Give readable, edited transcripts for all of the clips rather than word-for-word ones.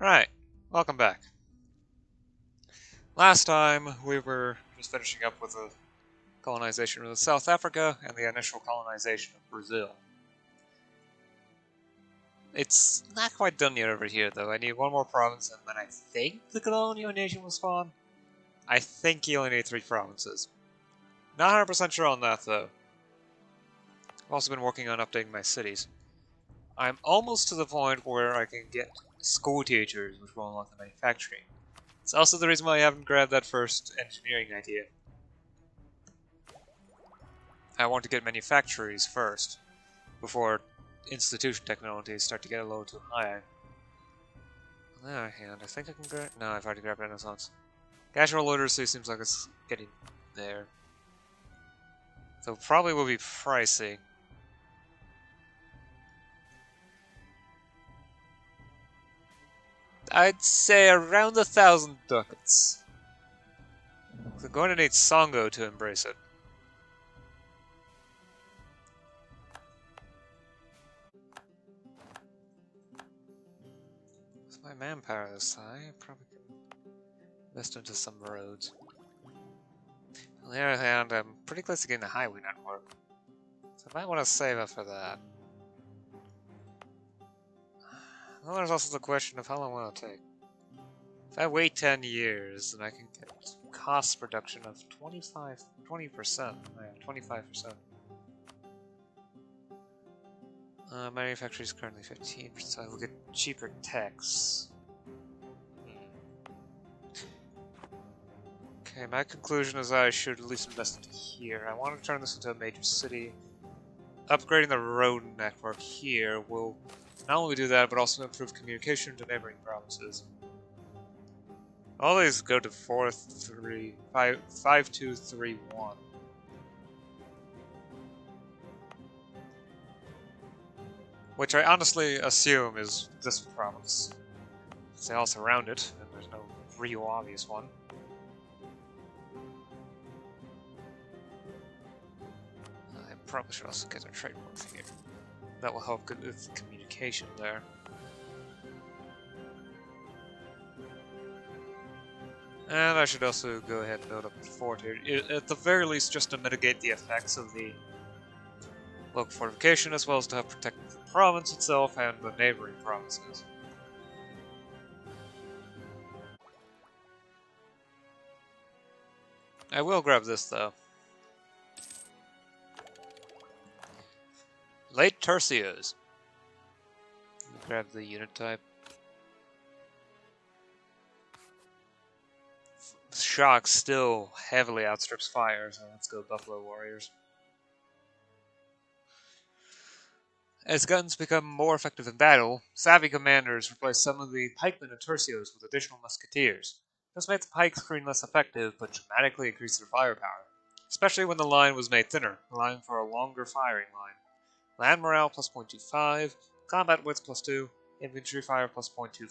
Alright, welcome back. Last time we were just finishing up with the colonization of South Africa and the initial colonization of Brazil. It's not quite done yet over here though. I need one more province and then I think the colonial nation will spawn. I think you only need 3 provinces. Not 100% sure on that though. I've also been working on updating my cities. I'm almost to the point where I can get school teachers, which will unlock the manufacturing. It's also the reason why I haven't grabbed that first engineering idea. I want to get manufactories first, before institution technologies start to get a little too high. On the other hand, I think I can grab... No, I've already grabbed Renaissance. Casual literacy seems like it's getting there. So probably will be pricey. I'd say around 1,000 ducats. We're going to need Songo to embrace it. With my manpower this high, I probably can invest into some roads. On the other hand, I'm pretty close to getting a highway network. So I might want to save up for that. Well, there's also the question of how long will it take. If I wait 10 years, then I can get cost reduction of 20%. Yeah, 25%. Manufacturing is currently 15%, so I will get cheaper techs. Okay, my conclusion is that I should at least invest into here. I want to turn this into a major city. Upgrading the road network here will not only do that, but also improve communication to neighboring provinces. All these go to 5231. Which I honestly assume is this province. They all surround it, and there's no real obvious one. I probably should also get a trade port here. That will help with communication there. And I should also go ahead and build up a fort here, at the very least just to mitigate the effects of the local fortification, as well as to help protect the province itself and the neighboring provinces. I will grab this though. Late Tercios. Grab the unit type. Shock still heavily outstrips fire, so let's go Buffalo Warriors. As guns become more effective in battle, savvy commanders replace some of the pikemen and tercios with additional musketeers. This made the pike screen less effective, but dramatically increased their firepower, especially when the line was made thinner, allowing for a longer firing line. Land morale plus 0.25, combat width plus 2, infantry fire plus 0.25.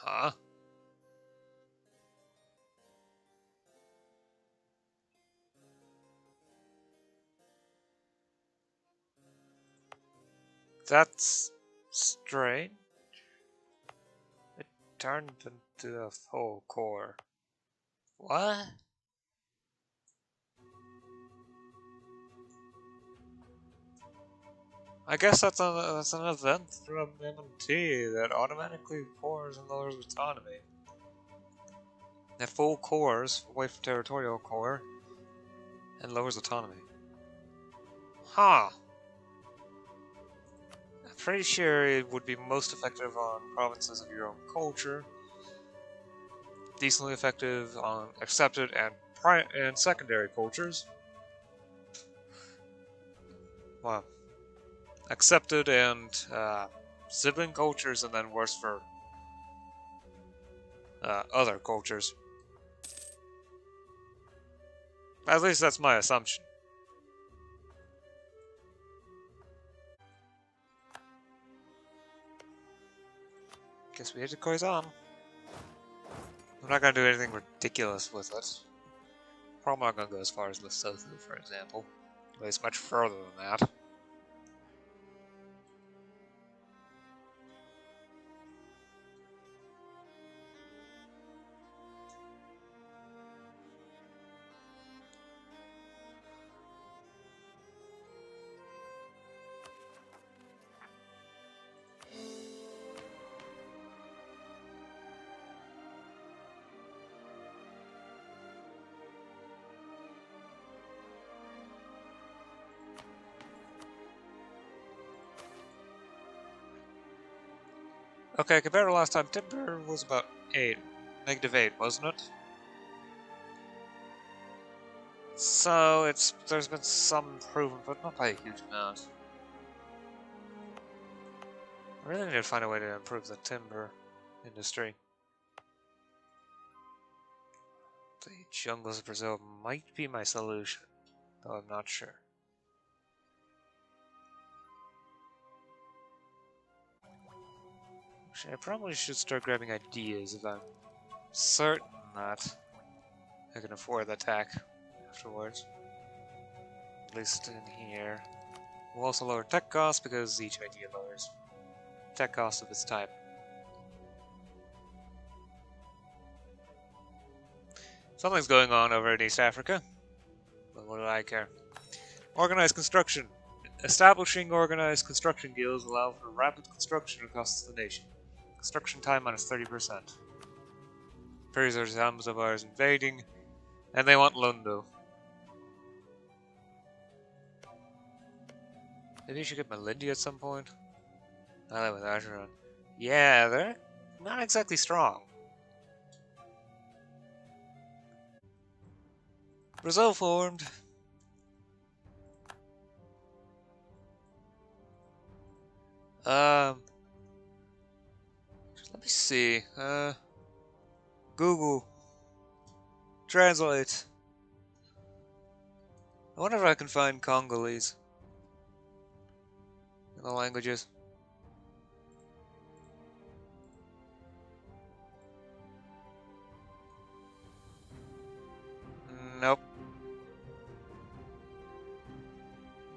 Huh? That's strange. It turned into a whole core. What? I guess that's an event from MMT that automatically pours and lowers autonomy. At full cores, away from territorial core, and lowers autonomy. Huh. I'm pretty sure it would be most effective on provinces of your own culture. Decently effective on accepted and secondary cultures. Wow. Accepted and sibling cultures, and then worse for other cultures. At least that's my assumption. Guess we hit the Koizan. I'm not gonna do anything ridiculous with it. Probably not gonna go as far as Lesotho, for example. But it's much further than that. Okay, compared to last time, timber was about 8. -8, wasn't it? So there's been some improvement, but not by a huge amount. I really need to find a way to improve the timber industry. The jungles of Brazil might be my solution, though I'm not sure. Actually, I probably should start grabbing ideas if I'm certain that I can afford the tech afterwards. At least in here. We'll also lower tech costs because each idea lowers tech cost of its type. Something's going on over in East Africa, but what do I care? Organized construction. Establishing organized construction guilds allow for rapid construction across the nation. Construction time minus 30%. Periods are times of ours invading, and they want Lundo. Maybe you should get Malindi at some point. I live with Acheron. Yeah, they're not exactly strong. Brazil formed. Let me see. Google. Translate. I wonder if I can find Kongolese in the languages. Nope.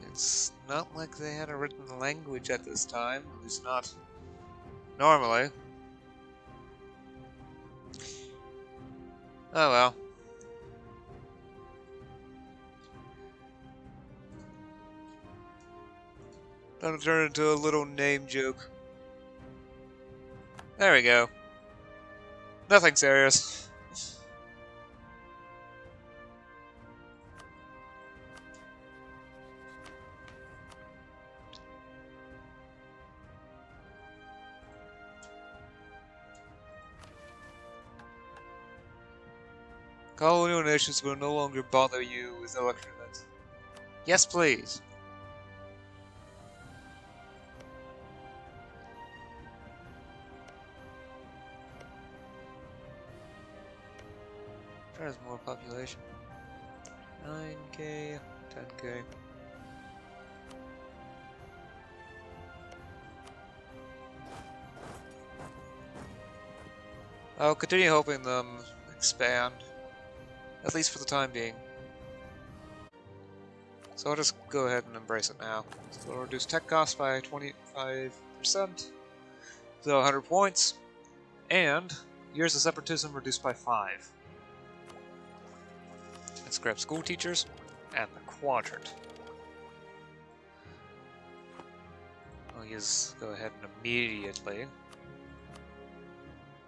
It's not like they had a written language at this time, at least not normally. Oh well. That'll turn into a little name joke. There we go. Nothing serious. Colonial nations will no longer bother you with election events. Yes, please. There's more population. 9k, 10k. I'll continue helping them expand, at least for the time being. So I'll just go ahead and embrace it now. So we'll reduce tech costs by 25%, so 100 points, and years of separatism reduced by 5. Let's grab school teachers and the quadrant. I'll go ahead and immediately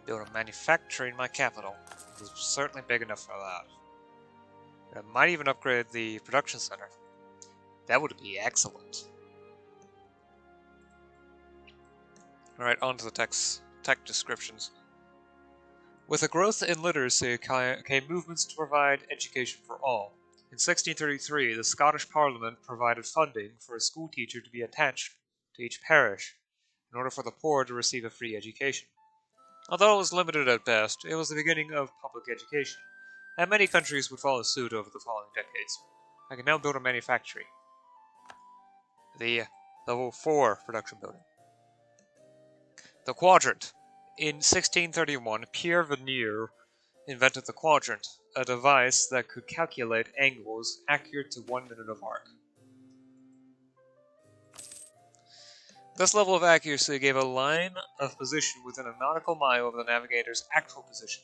build a manufactory in my capital. It's certainly big enough for that. I might even upgrade the production center. That would be excellent. Alright, on to the tech descriptions. With a growth in literacy came movements to provide education for all. In 1633, the Scottish Parliament provided funding for a school teacher to be attached to each parish in order for the poor to receive a free education. Although it was limited at best, it was the beginning of public education, and many countries would follow suit over the following decades. I can now build a manufactory. The level 4 production building. The quadrant. In 1631, Pierre Vernier invented the quadrant, a device that could calculate angles accurate to 1 minute of arc. This level of accuracy gave a line of position within a nautical mile of the navigator's actual position,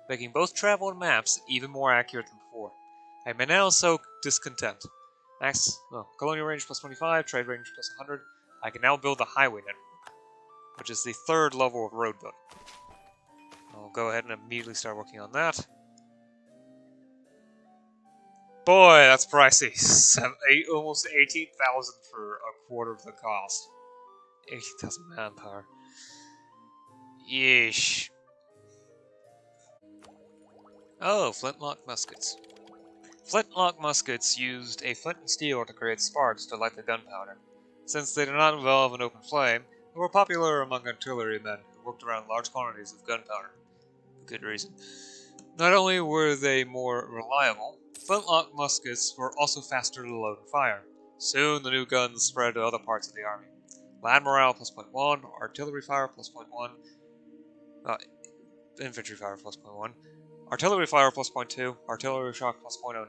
making both travel and maps even more accurate than before. I may now sow discontent. Colonial range plus 25, trade range plus 100. I can now build the highway network, which is the third level of road building. I'll go ahead and immediately start working on that. Boy, that's pricey. Almost 18,000 for a quarter of the cost. 18,000 manpower. Yeesh. Oh, flintlock muskets. Flintlock muskets used a flint and steel to create sparks to light the gunpowder. Since they did not involve an open flame, they were popular among artillerymen who worked around large quantities of gunpowder. Good reason. Not only were they more reliable, flintlock muskets were also faster to load and fire. Soon the new guns spread to other parts of the army. Land morale plus 0.1, artillery fire plus 0.1, infantry fire plus 0.1, artillery fire plus 0.2, artillery shock plus 0.09.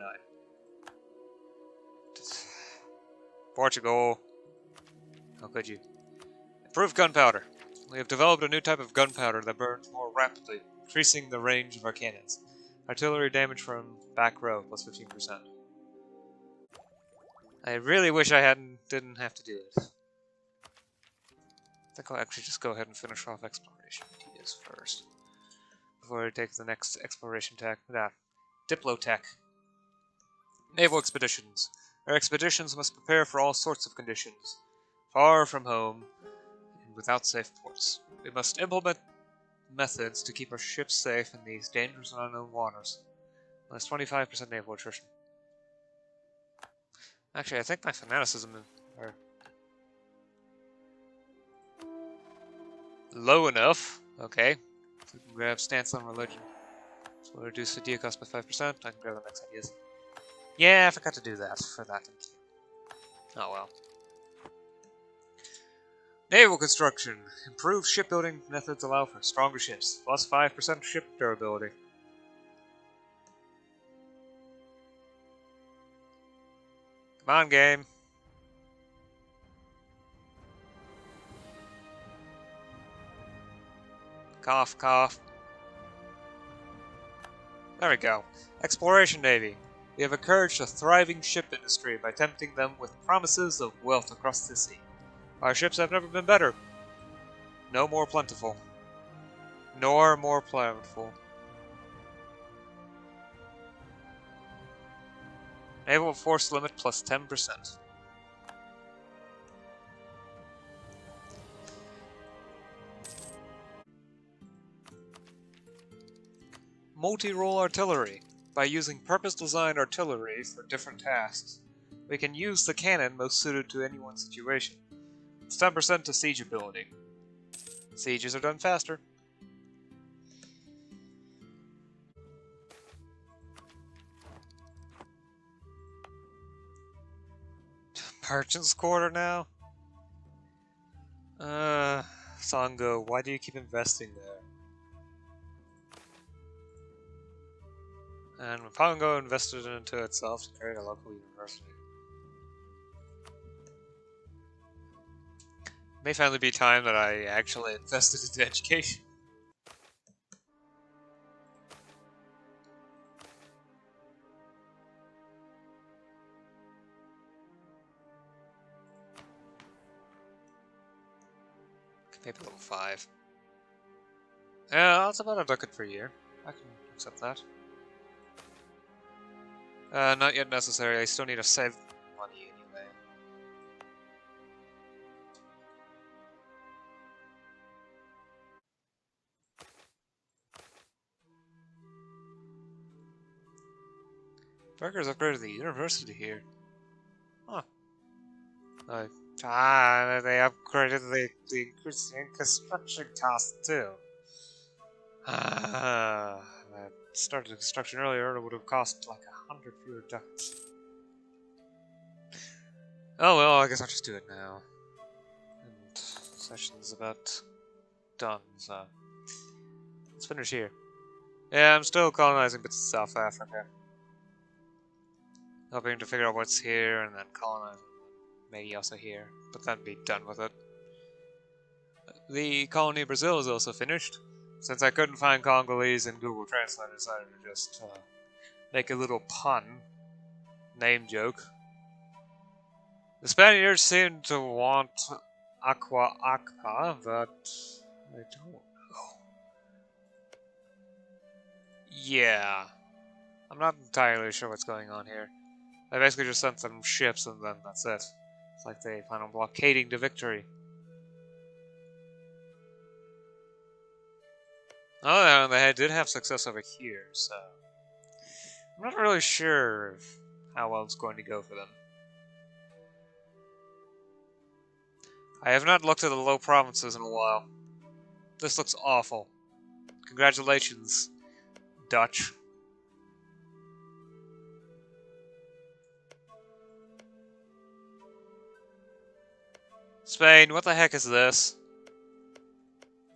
Portugal. How could you? Improved gunpowder. We have developed a new type of gunpowder that burns more rapidly, increasing the range of our cannons. Artillery damage from back row plus 15%. I really wish I didn't have to do it. I think I'll actually just go ahead and finish off exploration ideas first. Before I take the next exploration tech. Diplotech. Naval expeditions. Our expeditions must prepare for all sorts of conditions. Far from home, and without safe ports. We must implement methods to keep our ships safe in these dangerous and unknown waters. That's 25% naval attrition. Actually, I think my fanaticism are low enough. Okay. So we can grab stance on religion. So we'll reduce the idea cost by 5%. I can grab the next ideas. Yeah, I forgot to do that for that. Oh well. Naval construction. Improved shipbuilding methods allow for stronger ships. Plus 5% ship durability. Come on, game. Cough, cough. There we go. Exploration Navy. We have encouraged a thriving ship industry by tempting them with promises of wealth across the sea. Our ships have never been better. No more plentiful. Nor more plentiful. Naval force limit plus 10%. Multi-role artillery. By using purpose-designed artillery for different tasks, we can use the cannon most suited to any one situation. It's 10% to siege ability. Sieges are done faster. Merchant's Quarter now? Songo, why do you keep investing there? And Kongo invested into itself to create a local university. It may finally be time that I actually invested into education. Maybe level 5. Yeah, that's about a ducat per year. I can accept that. Not yet necessary. I still need to save money anyway. Burgers upgraded the university here. Huh. They upgraded the construction cost too. I started construction earlier, it would have cost like 100 fewer ducats. Oh well, I guess I'll just do it now. And session's about done, so. Let's finish here. Yeah, I'm still colonizing bits of South Africa. Hoping to figure out what's here and then colonize maybe also here, but then be done with it. The colony of Brazil is also finished. Since I couldn't find Kongolese in Google Translate, I decided to just make a little pun, name joke. The Spaniards seem to want Aqua, but I don't know. Yeah, I'm not entirely sure what's going on here. They basically just sent some ships and then that's it. It's like they plan on blockading the victory. Oh, yeah, they did have success over here, so I'm not really sure how well it's going to go for them. I have not looked at the low provinces in a while. This looks awful. Congratulations, Dutch. Spain, what the heck is this?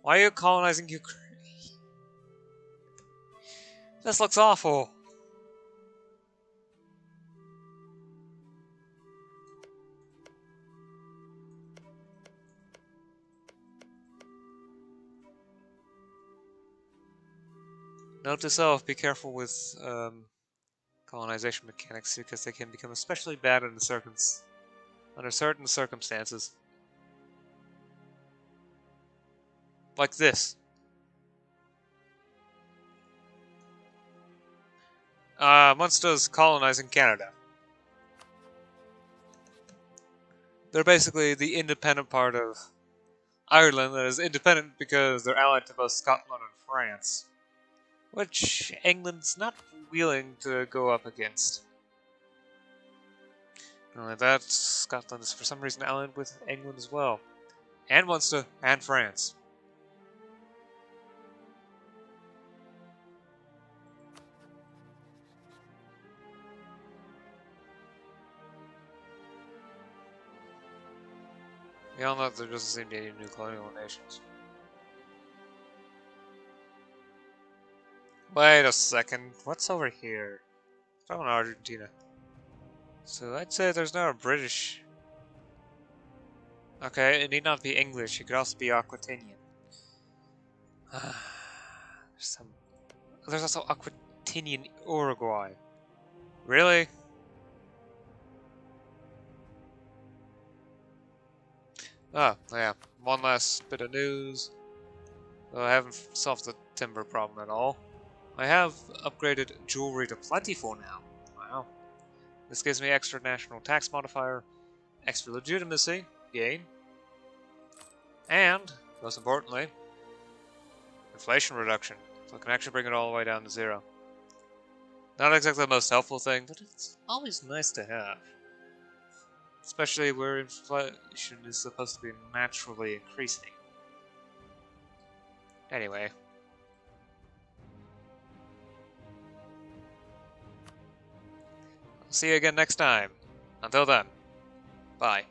Why are you colonizing Ukraine? This looks awful. Note to self, be careful with colonization mechanics because they can become especially bad under certain circumstances. Like this. Munster's colonizing Canada. They're basically the independent part of Ireland that is independent because they're allied to both Scotland and France, which England's not willing to go up against. Not only that, Scotland is for some reason allied with England as well, and Munster, and France. Beyond that, there doesn't seem to be any new colonial nations. Wait a second, what's over here? From Argentina. So I'd say there's not a British. Okay, it need not be English, it could also be Aquitanian. There's also Aquitanian Uruguay. Really? Oh, yeah. One last bit of news. Well, I haven't solved the timber problem at all. I have upgraded jewelry to plentiful now. Wow. This gives me extra national tax modifier, extra legitimacy gain, and, most importantly, inflation reduction. So I can actually bring it all the way down to 0. Not exactly the most helpful thing, but it's always nice to have. Especially where inflation is supposed to be naturally increasing. Anyway. See you again next time. Until then, bye.